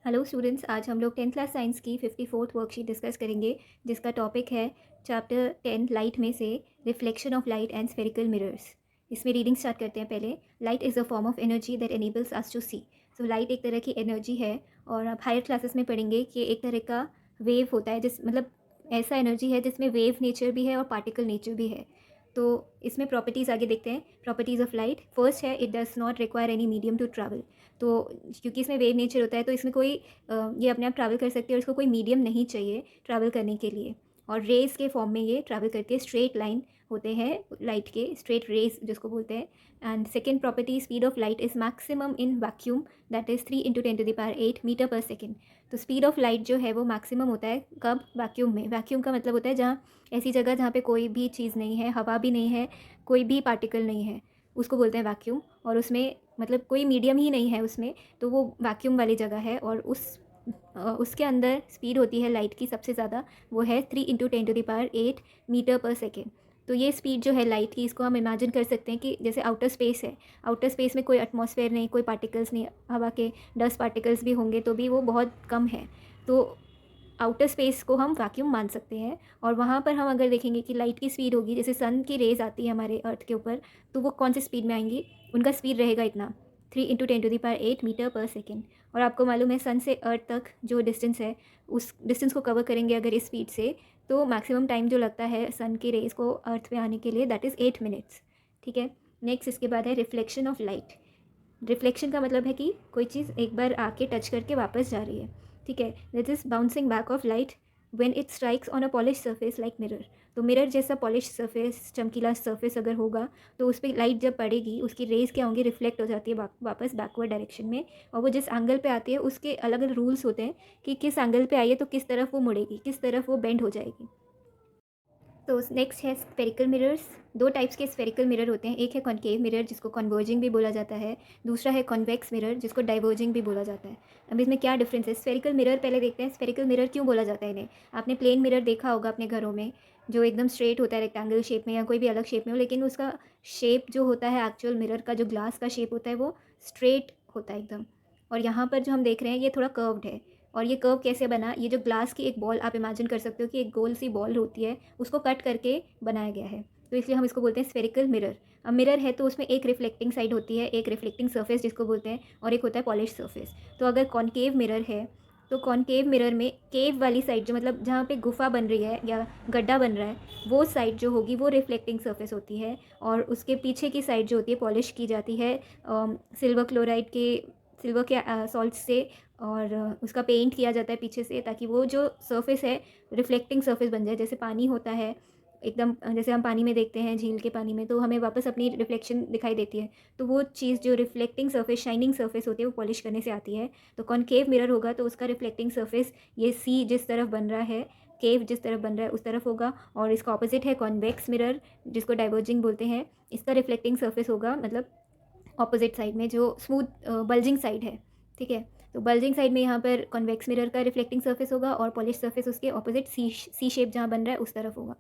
Hello students, आज हम लोग 10th क्लास साइंस की 54th वर्कशीट डिस्कस करेंगे, जिसका टॉपिक है चैप्टर 10 लाइट में से reflection of light and spherical mirrors. इसमें रीडिंग स्टार्ट करते हैं। पहले, light is a form of energy that enables us to see. So light एक तरह की एनर्जी है, और आप हायर क्लासेस में पढ़ेंगे कि एक तरह का वेव होता है, जिस मतलब ऐसा एनर्जी है जिसमें वेव नेचर भी है और पार्टिकल नेचर भी है। तो इसमें प्रॉपर्टीज़ आगे देखते हैं। प्रॉपर्टीज़ ऑफ लाइट, फर्स्ट है, it does not require any medium to travel. तो क्योंकि इसमें वेव नेचर होता है, तो इसमें कोई ये अपने आप ट्रैवल कर सकती है और इसको कोई मीडियम नहीं चाहिए ट्रैवल करने के लिए। और रेस के फॉर्म में ये ट्रैवल करके स्ट्रेट लाइन होते हैं लाइट के, स्ट्रेट रेस जिसको बोलते हैं। And second property, speed of light is maximum in vacuum, that is 3 × 10⁸ metre per second. तो स्पीड ऑफ लाइट जो है वो मैक्सिमम होता है कब? वैक्यूम में। वैक्यूम का मतलब होता है जहाँ ऐसी जगह जहाँ पे कोई भी चीज़ नहीं है, हवा भी नहीं है, कोई भी पार्टिकल नहीं है, उसको बोलते हैं वैक्यूम। और उसमें मतलब कोई मीडियम ही नहीं है उसमें, तो वो वैक्यूम वाली जगह है। और उसके अंदर स्पीड होती है लाइट की सबसे ज़्यादा, वो है 3 × 10⁸ मीटर पर सेकेंड। तो ये स्पीड जो है लाइट की, इसको हम इमेजिन कर सकते हैं कि जैसे आउटर स्पेस है। आउटर स्पेस में कोई एटमॉस्फेयर नहीं, कोई पार्टिकल्स नहीं, हवा के डस्ट पार्टिकल्स भी होंगे तो भी वो बहुत कम है। तो आउटर स्पेस को हम वैक्यूम मान सकते हैं। और वहाँ पर हम अगर देखेंगे कि लाइट की स्पीड होगी, जैसे सन की रेज आती है हमारे अर्थ के ऊपर, तो वो कौन सी स्पीड में आएंगी? उनका स्पीड रहेगा इतना, 3 × 10⁸ मीटर पर सेकेंड। और आपको मालूम है सन से अर्थ तक जो डिस्टेंस है, उस डिस्टेंस को कवर करेंगे अगर इस स्पीड से, तो मैक्सिमम टाइम जो लगता है सन की रेज को अर्थ पे आने के लिए, दैट इज़ 8 मिनट्स। ठीक है। नेक्स्ट इसके बाद है रिफ्लेक्शन ऑफ लाइट। रिफ्लेक्शन का मतलब है कि कोई चीज़ एक बार आके टच करके वापस जा रही है। ठीक है। That is bouncing back of light when it strikes on a polish surface like mirror. तो मिरर जैसा पॉलिश सरफेस, चमकीला सरफेस अगर होगा, तो उस पर लाइट जब पड़ेगी, उसकी रेज क्या होंगी? रिफ्लेक्ट हो जाती है वापस बैकवर्ड डायरेक्शन में। और वो जिस एंगल पे आती है उसके अलग अलग रूल्स होते हैं कि किस एंगल पे आई है तो किस तरफ वो मुड़ेगी, किस तरफ वो बेंड हो जाएगी। तो नेक्स्ट है स्फेरिकल मिरर्स। दो टाइप्स के स्फेरिकल मिरर होते हैं। एक है कॉनकेव मिरर, जिसको कन्वर्जिंग भी बोला जाता है। दूसरा है कॉन्वेक्स मिरर, जिसको डाइवर्जिंग भी बोला जाता है। अब इसमें क्या डिफरेंस है? स्फेरिकल मिरर पहले देखते हैं। स्फेरिकल मिरर क्यों बोला जाता है इन्हें? आपने प्लेन मिरर देखा होगा अपने घरों में, जो एकदम स्ट्रेट होता है, रेक्टेंगल शेप में या कोई भी अलग शेप में हो, लेकिन उसका शेप जो होता है, एक्चुअल मिरर का जो ग्लास का शेप होता है, वो स्ट्रेट होता है एकदम। और यहाँ पर जो हम देख रहे हैं, ये थोड़ा कर्व्ड है। और ये कर्व कैसे बना? ये जो ग्लास की एक बॉल आप इमेजिन कर सकते हो कि एक गोल सी बॉल होती है, उसको कट करके बनाया गया है, तो इसलिए हम इसको बोलते हैं स्फेरिकल मिरर। अब मिरर है तो उसमें एक रिफ्लेक्टिंग साइड होती है, एक रिफ्लेक्टिंग सरफेस जिसको बोलते हैं, और एक होता है पॉलिश सरफेस। तो अगर कॉनकेव मिरर है, तो कॉनकेव मिरर में केव वाली साइड, जो मतलब जहाँ पे गुफा बन रही है या गड्ढा बन रहा है, वो साइड जो होगी वो रिफ्लेक्टिंग सरफेस होती है। और उसके पीछे की साइड जो होती है पॉलिश की जाती है सिल्वर क्लोराइड के, सिल्वर के सॉल्ट से, और उसका पेंट किया जाता है पीछे से, ताकि वो जो सरफेस है रिफ्लेक्टिंग सरफेस बन जाए। जैसे पानी होता है एकदम, जैसे हम पानी में देखते हैं झील के पानी में, तो हमें वापस अपनी रिफ्लेक्शन दिखाई देती है। तो वो चीज़ जो रिफ्लेक्टिंग सरफेस, शाइनिंग सरफेस होती है, वो पॉलिश करने से आती है। तो कॉनकेव मिरर होगा तो उसका रिफ्लेक्टिंग सरफेस, ये सी जिस तरफ बन रहा है, केव जिस तरफ बन रहा है उस तरफ होगा। और इसका ऑपोजिट है कॉन्वेक्स मिरर, जिसको डाइवर्जिंग बोलते हैं। इसका रिफ्लेक्टिंग सरफेस होगा मतलब ऑपोजिट साइड में, जो स्मूथ बल्जिंग साइड है। ठीक है। तो बल्जिंग साइड में यहाँ पर कॉन्वेक्स मिरर का रिफ्लेक्टिंग सरफेस होगा, और पॉलिश सरफेस उसके ऑपोजिट सी शेप जहाँ बन रहा है उस तरफ होगा।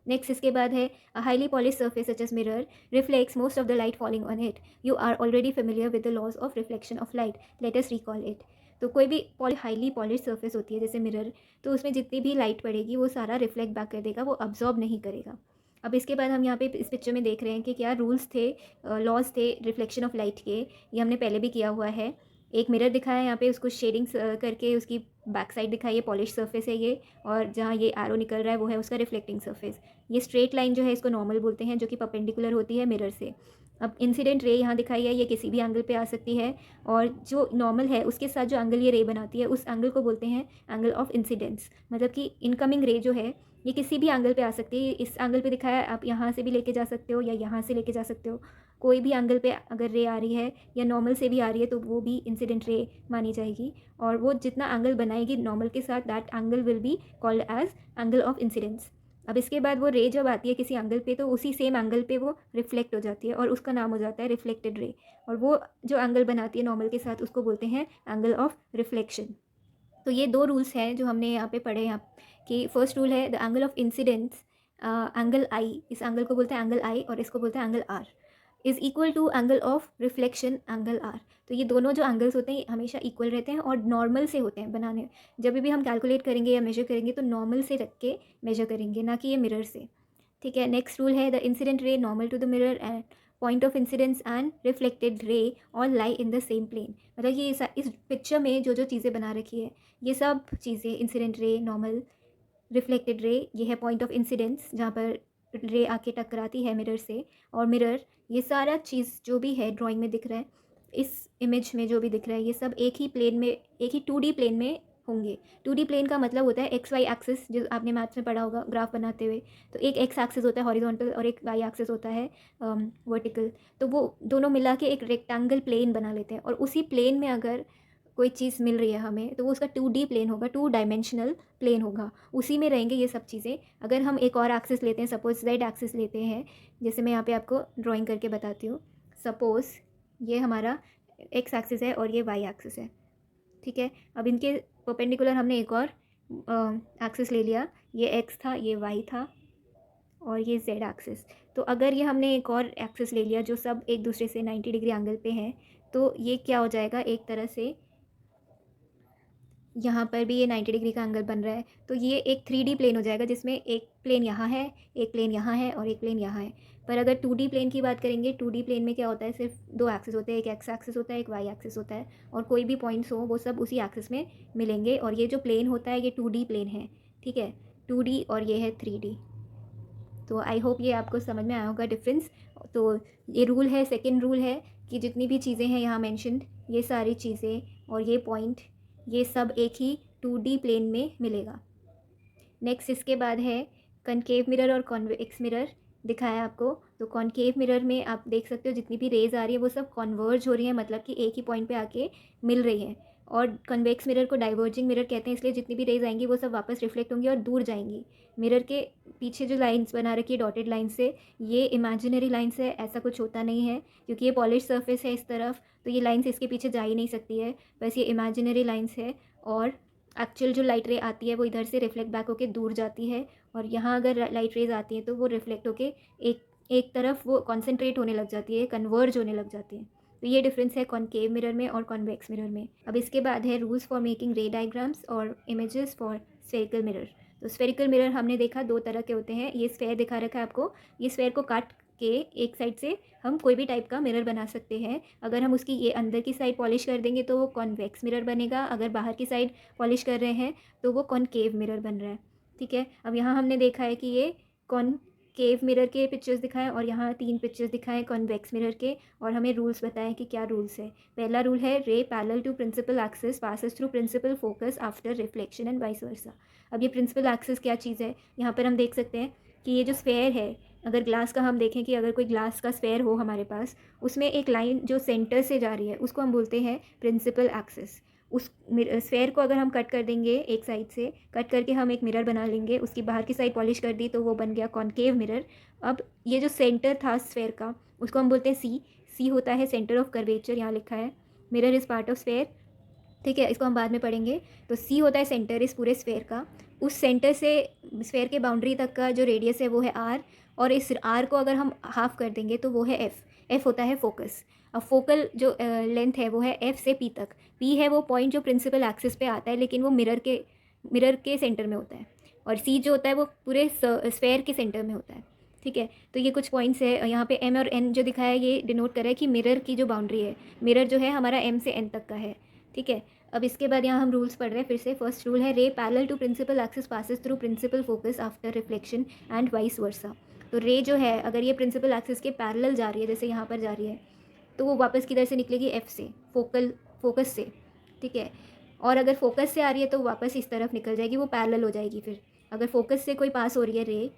नेक्स्ट इसके बाद है a highly polished surface such as mirror reflects most of the light falling on it. You are already familiar with the laws of reflection of light, let us recall it. तो कोई भी highly polished surface होती है जैसे mirror, तो उसमें जितनी भी लाइट पड़ेगी वो सारा रिफ्लेक्ट बैक कर देगा, वो अब्जॉर्ब नहीं करेगा। अब इसके बाद हम यहाँ पे इस पिक्चर में देख रहे हैं कि क्या रूल्स थे, लॉज थे रिफ्लेक्शन ऑफ लाइट के। ये हमने पहले भी किया हुआ है। एक मिरर दिखाया है यहाँ पे, उसको शेडिंग्स करके उसकी बैक साइड दिखाई है, पॉलिश सरफेस है ये, और जहाँ ये एरो निकल रहा है वो है उसका रिफ्लेक्टिंग सरफेस। ये स्ट्रेट लाइन जो है इसको नॉर्मल बोलते हैं, जो कि परपेंडिकुलर होती है मिरर से। अब इंसिडेंट रे यहाँ दिखाई है, ये किसी भी एंगल पे आ सकती है, और जो नॉर्मल है उसके साथ जो एंगल ये रे बनाती है, उस एंगल को बोलते हैं एंगल ऑफ इंसिडेंस। मतलब कि इनकमिंग रे जो है ये किसी भी एंगल पे आ सकती है। इस एंगल पे दिखाया है, आप यहाँ से भी लेके जा सकते हो या यहाँ से लेके जा सकते हो। कोई भी एंगल पे अगर रे आ रही है या नॉर्मल से भी आ रही है, तो वो भी इंसिडेंट रे मानी जाएगी। और वो जितना एंगल बनाएगी नॉर्मल के साथ, that angle will be called as angle of incidence. अब इसके बाद वो रे जब आती है किसी एंगल पे, तो उसी सेम एंगल पे वो रिफ्लेक्ट हो जाती है, और उसका नाम हो जाता है रिफ्लेक्टेड रे। और वो जो एंगल बनाती है नॉर्मल के साथ, उसको बोलते हैं एंगल ऑफ रिफ्लेक्शन। तो ये दो रूल्स हैं जो हमने यहाँ पे पढ़े यहाँ, कि फर्स्ट रूल है the angle of incidence, angle I, इस एंगल को बोलते हैं एंगल आई, और इसको बोलते हैं angle R. Is equal to angle of reflection angle R. तो ये दोनों जो एंगल्स होते हैं हमेशा इक्वल रहते हैं और नॉर्मल से होते हैं बनाने। जब भी हम कैलकुलेट करेंगे या मेजर करेंगे तो नॉर्मल से रख के मेजर करेंगे, ना कि ये मिरर से। ठीक है, नेक्स्ट रूल है the incident ray normal to the mirror and point of incidence and reflected ray all lie in the same plane. मतलब ये इस पिक्चर में जो जो चीज़ें बना रखी है ये सब चीज़ें, incident ray, normal, reflected ray, ये है पॉइंट ऑफ इंसिडेंस जहाँ पर रे आके टकराती है मिरर से, और मिरर, ये सारा चीज़ जो भी है ड्राइंग में दिख रहा है, इस इमेज में जो भी दिख रहा है ये सब एक ही प्लेन में, एक ही 2D प्लेन में होंगे। 2D प्लेन का मतलब होता है एक्स वाई एक्सिस, जो आपने मैथ्स में पढ़ा होगा ग्राफ बनाते हुए। तो एक एक्स एक्सिस होता है हॉरिजॉन्टल और एक वाई एक्सिस होता है वर्टिकल। तो वो दोनों मिला के एक रेक्टेंगल प्लेन बना लेते हैं, और उसी प्लेन में अगर कोई चीज़ मिल रही है हमें तो वो उसका 2D प्लेन होगा, 2 डायमेंशनल प्लेन होगा, उसी में रहेंगे ये सब चीज़ें। अगर हम एक और एक्सिस लेते हैं, सपोज जेड एक्सिस लेते हैं, जैसे मैं यहाँ पे आपको ड्राइंग करके बताती हूँ। सपोज़ ये हमारा एक्स एक्सिस है और ये वाई एक्सिस है। ठीक है, अब इनके परपेंडिकुलर हमने एक और एक्सिस ले लिया, ये एक्स था, ये वाई था, और ये जेड एक्सिस। तो अगर ये हमने एक और एक्सिस ले लिया जो सब एक दूसरे से 90 डिग्री एंगल पे हैं, तो ये क्या हो जाएगा, एक तरह से यहाँ पर भी ये 90 डिग्री का एंगल बन रहा है। तो ये एक 3D प्लेन हो जाएगा जिसमें एक प्लेन यहाँ है, एक प्लेन यहाँ है और एक प्लेन यहाँ है। पर अगर 2D प्लेन की बात करेंगे, 2D प्लेन में क्या होता है, सिर्फ 2 एक्सिस होते हैं, एक एक्स एक्सिस होता है, एक वाई एक्सिस होता है, और कोई भी पॉइंट्स हो वो सब उसी एक्सिस में मिलेंगे। और ये जो प्लेन होता है ये 2D प्लेन है। ठीक है, 2D और ये है 3D। तो आई होप ये आपको समझ में आया होगा डिफरेंस। तो ये रूल है, सेकेंड रूल है कि जितनी भी चीज़ें हैं यहाँ मैंशनड, ये सारी चीज़ें और ये पॉइंट, ये सब एक ही 2D प्लेन में मिलेगा। नेक्स्ट इसके बाद है कनकेव मिरर और कॉन्वेक्स मिरर दिखाया आपको। तो कॉन्केव मिरर में आप देख सकते हो जितनी भी रेज आ रही है वो सब कॉन्वर्ज हो रही है, मतलब कि एक ही पॉइंट पे आके मिल रही है। और कन्वेक्स मिरर को डाइवर्जिंग मिरर कहते हैं, इसलिए जितनी भी रेज आएंगी वो सब वापस रिफ्लेक्ट होंगी और दूर जाएंगी। मिरर के पीछे जो लाइंस बना रखी है डॉटेड लाइन से, ये इमेजिनरी लाइन्स है, ऐसा कुछ होता नहीं है क्योंकि ये पॉलिश सरफेस है इस तरफ, तो ये लाइन्स इसके पीछे जा ही नहीं सकती है, बस ये इमेजिनरी लाइन्स है। और एक्चुअल जो लाइट रे आती है वो इधर से रिफ्लेक्ट बैक होके दूर जाती है, और यहाँ अगर लाइट रेज आती हैं तो वो रिफ्लेक्ट होके एक तरफ वो कॉन्सेंट्रेट होने लग जाती है, कन्वर्ज होने लग जाती है। तो ये डिफरेंस है कॉनकेव मिरर में और कॉन्वेक्स मिरर में। अब इसके बाद है रूल्स फॉर मेकिंग रे डायग्राम्स और इमेजेस फॉर स्फेरिकल मिरर। तो स्फेरिकल मिरर हमने देखा 2 तरह के होते हैं। ये स्फेयर दिखा रखा है आपको, ये स्फेयर को काट के एक साइड से हम कोई भी टाइप का मिरर बना सकते हैं। अगर हम उसकी ये अंदर की साइड पॉलिश कर देंगे तो वो कॉन्वेक्स मिरर बनेगा, अगर बाहर की साइड पॉलिश कर रहे हैं तो वो कॉनकेव मिरर बन रहा है। ठीक है, अब यहाँ हमने देखा है कि ये कॉनकेव मिरर के पिक्चर्स दिखाएं और यहाँ 3 पिक्चर्स दिखाएं कॉन्वेक्स मिरर के, और हमें रूल्स बताएं कि क्या रूल्स है। पहला रूल है ray parallel to principal axis passes through principal focus after reflection and vice versa. अब ये प्रिंसिपल एक्सिस क्या चीज़ है, यहाँ पर हम देख सकते हैं कि ये जो स्फेयर है, अगर ग्लास का हम देखें कि अगर कोई ग्लास का स्फेयर हो हमारे पास, उसमें एक लाइन जो सेंटर से जा रही है उसको हम बोलते हैं प्रिंसिपल एक्सिस। उस स्फेयर को अगर हम कट कर देंगे, एक साइड से कट करके हम एक मिरर बना लेंगे, उसकी बाहर की साइड पॉलिश कर दी तो वो बन गया कॉनकेव मिरर। अब ये जो सेंटर था स्फेयर का उसको हम बोलते हैं सी। सी होता है सेंटर ऑफ कर्वेचर, यहाँ लिखा है mirror is part of sphere. ठीक है, इसको हम बाद में पढ़ेंगे। तो सी होता है सेंटर इस पूरे स्फेयर का, उस सेंटर से स्फेयर के बाउंड्री तक का जो रेडियस है वो है आर, और इस आर को अगर हम हाफ कर देंगे तो वो है एफ। एफ होता है फोकस। अब फोकल जो लेंथ है वो है एफ से पी तक। पी है वो पॉइंट जो प्रिंसिपल एक्सिस पे आता है लेकिन वो मिरर के सेंटर में होता है, और सी जो होता है वो पूरे स्फेयर के सेंटर में होता है। ठीक है, तो ये कुछ पॉइंट्स है यहाँ पे एम और एन जो दिखाया है ये डिनोट कर रहा है कि मिरर की जो बाउंड्री है, मिरर जो है हमारा एम से एन तक का है। ठीक है, अब इसके बाद यहाँ हम रूल्स पढ़ रहे हैं फिर से। फर्स्ट रूल है ray parallel to principal axis passes through principal focus after reflection and vice versa. तो रे जो है अगर ये प्रिंसिपल एक्सिस के पैरेलल जा रही है, जैसे यहाँ पर जा रही है, तो वो वापस किधर से निकलेगी, एफ से, फोकस से। ठीक है, और अगर फोकस से आ रही है तो वापस इस तरफ निकल जाएगी, वो पैरेलल हो जाएगी। फिर अगर फोकस से कोई पास हो रही है रे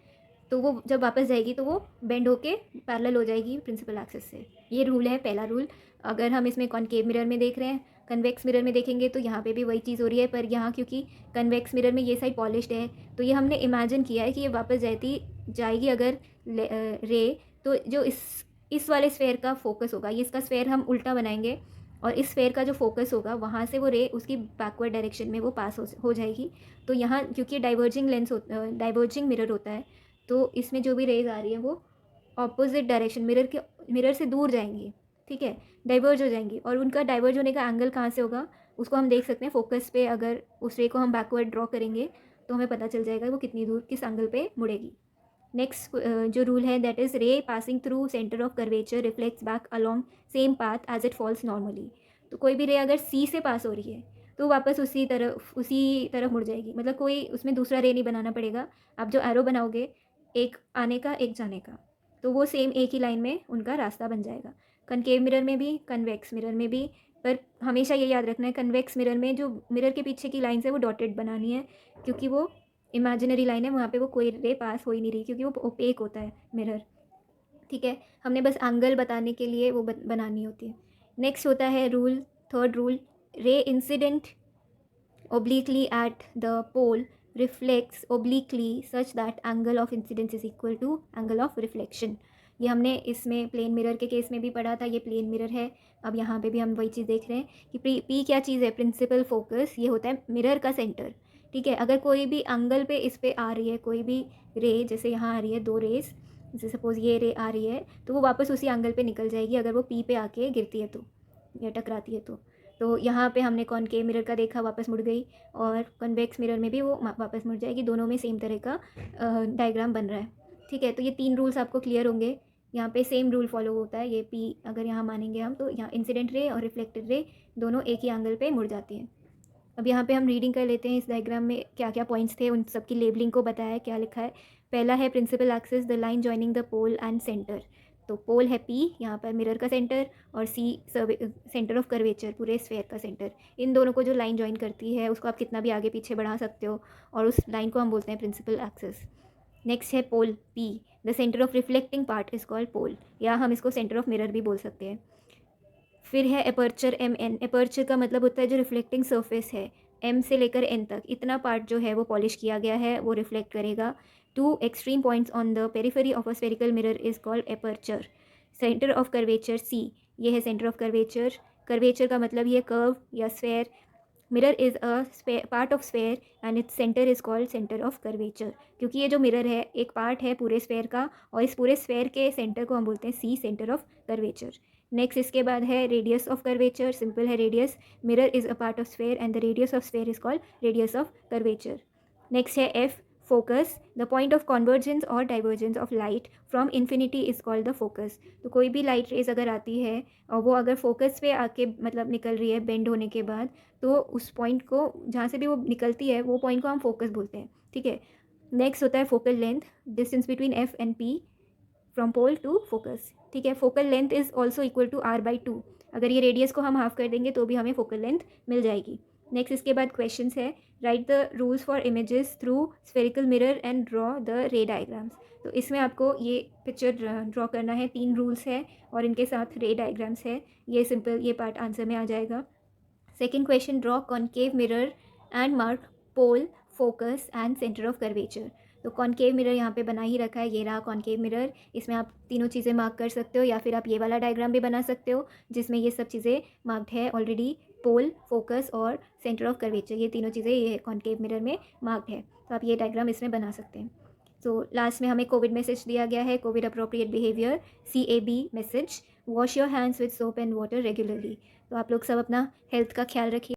तो वो जब वापस जाएगी तो वो बेंड होके पैरेलल हो जाएगी प्रिंसिपल एक्सिस से। ये रूल है पहला रूल। अगर हम इसमें कॉनकेव मिरर में देख रहे हैं, कन्वेक्स मिरर में देखेंगे तो यहाँ पे भी वही चीज़ हो रही है, पर यहाँ क्योंकि कन्वेक्स मिरर में ये साइड पॉलिश्ड है तो ये हमने इमेजिन किया है कि ये वापस जाएगी अगर रे, तो जो इस वाले स्फेयर का फोकस होगा, ये इसका स्फेयर हम उल्टा बनाएंगे और इस स्फेयर का जो फोकस होगा वहाँ से वो रे उसकी बैकवर्ड डायरेक्शन में वो पास हो जाएगी। तो यहाँ क्योंकि डाइवर्जिंग मिरर होता है तो इसमें जो भी रेज आ रही है वो ऑपोजिट डायरेक्शन मिरर से दूर जाएंगी, ठीक है, डाइवर्ज हो जाएंगी। और उनका डाइवर्ज होने का एंगल कहाँ से होगा उसको हम देख सकते हैं फोकस पे। अगर उस रे को हम बैकवर्ड ड्रॉ करेंगे तो हमें पता चल जाएगा वो कितनी दूर किस एंगल पे मुड़ेगी। नेक्स्ट जो रूल है that is ray passing through centre of curvature reflects back along same path as it falls normally. तो कोई भी रे अगर सी से पास हो रही है तो वापस उसी तरफ मुड़ जाएगी, मतलब कोई उसमें दूसरा रे नहीं बनाना पड़ेगा। आप जो एरो बनाओगे एक आने का एक जाने का, तो वो सेम एक ही लाइन में उनका रास्ता बन जाएगा। कनकेव मिरर में भी कन्वेक्स मिरर में भी, पर हमेशा ये याद रखना है कन्वेक्स मिरर में जो मिरर के पीछे की लाइन है वो डॉटेड बनानी है, क्योंकि वो इमेजिनरी लाइन है, वहाँ पे वो कोई रे पास हो ही नहीं रही क्योंकि वो ओपेक होता है मिरर, ठीक है। हमने बस एंगल बताने के लिए वो बनानी होती है। नेक्स्ट होता है rule, third rule, ray incident obliquely at the pole reflects obliquely such that angle of incidence is equal to angle of reflection। ये हमने इसमें प्लेन मिरर के केस में भी पढ़ा था, ये प्लेन मिरर है। अब यहाँ पे भी हम वही चीज़ देख रहे हैं कि पी क्या चीज़ है, प्रिंसिपल फोकस, ये होता है मिरर का सेंटर, ठीक है। अगर कोई भी एंगल पे इस पे आ रही है कोई भी रे, जैसे यहाँ आ रही है दो रेस, जैसे सपोज ये रे आ रही है तो वो वापस उसी एंगल पे निकल जाएगी अगर वो पी पे आके गिरती है तो, या टकराती है तो यहाँ पे हमने कॉनकेव मिरर का देखा, वापस मुड़ गई, और कन्वेक्स मिरर में भी वो वापस मुड़ जाएगी। दोनों में सेम तरह का डायग्राम बन रहा है, ठीक है। तो ये 3 रूल्स आपको क्लियर होंगे। यहाँ पे सेम रूल फॉलो होता है, ये पी अगर यहाँ मानेंगे हम तो यहाँ इंसिडेंट रे और रिफ्लेक्टेड रे दोनों एक ही एंगल पे मुड़ जाती हैं। अब यहाँ पे हम रीडिंग कर लेते हैं इस डायग्राम में क्या क्या पॉइंट्स थे, उन सब की लेबलिंग को बताया है क्या लिखा है। पहला है principal axis, the line joining the pole and centre. तो पोल है पी, यहाँ पर मिरर का सेंटर, और सी सेंटर ऑफ कर्वेचर, पूरे स्फेयर का सेंटर। इन दोनों को जो लाइन जॉइन करती है उसको आप कितना भी आगे पीछे बढ़ा सकते हो, और उस लाइन को हम बोलते हैं प्रिंसिपल एक्सिस। नेक्स्ट है pole P, the centre of reflecting part is called pole, या हम इसको सेंटर ऑफ मिरर भी बोल सकते हैं। फिर है एपर्चर एम एन, एपर्चर का मतलब होता है जो रिफ्लेक्टिंग सरफेस है, एम से लेकर एन तक इतना पार्ट जो है वो पॉलिश किया गया है, वो रिफ्लेक्ट करेगा। 2 extreme points on the periphery of a spherical mirror is called aperture. Centre of curvature C, ये है सेंटर ऑफ कर्वेचर। कर्वेचर का मतलब ये कर्व या sphere. Mirror is a part of sphere and its centre is called centre of curvature, क्योंकि ये जो mirror है एक पार्ट है पूरे स्फेयर का, और इस पूरे स्फेयर के सेंटर को हम बोलते हैं C, centre of curvature. Next इसके बाद है रेडियस ऑफ कर्वेचर, सिंपल है radius, mirror is a part of sphere and the radius of sphere is called radius of curvature. Next है F, focus, the point of convergence और divergence of light from infinity is called the focus. तो कोई भी light rays अगर आती है और वो अगर फोकस पे आके मतलब निकल रही है बेंड होने के बाद, तो उस पॉइंट को जहाँ से भी वो निकलती है वो पॉइंट को हम फोकस बोलते हैं, ठीक है। नेक्स्ट होता है focal length, distance between F and P from pole to focus, ठीक है। Focal length is also equal to r/2, अगर ये रेडियस को हम हाफ कर देंगे तो भी हमें फोकल लेंथ मिल जाएगी। नेक्स्ट इसके बाद क्वेश्चंस है, right the rules for images through spherical mirror and draw the रे डायग्राम्स। तो इसमें आपको ये पिक्चर ड्रॉ करना है, 3 रूल्स है और इनके साथ रे डायग्राम्स है। ये सिंपल, ये पार्ट आंसर में आ जाएगा। Second question, draw concave mirror and mark pole, focus and centre of curvature. तो कॉनकेव मिरर यहाँ पे बना ही रखा है, ये रहा कॉनकेव मिरर, इसमें आप तीनों चीज़ें मार्क कर सकते हो, या फिर आप ये वाला डायग्राम भी बना सकते हो जिसमें ये सब चीज़ें मार्क्ड है ऑलरेडी, पोल, फोकस और सेंटर ऑफ कर्वेचर, ये तीनों चीज़ें ये कॉनकेव मिरर में मार्क्ड है, तो आप ये डायग्राम इसमें बना सकते हैं। तो लास्ट में हमें कोविड मैसेज दिया गया है, Covid appropriate behaviour, CAB message, wash your hands with soap and water regularly. तो आप लोग सब अपना हेल्थ का ख्याल रखिए।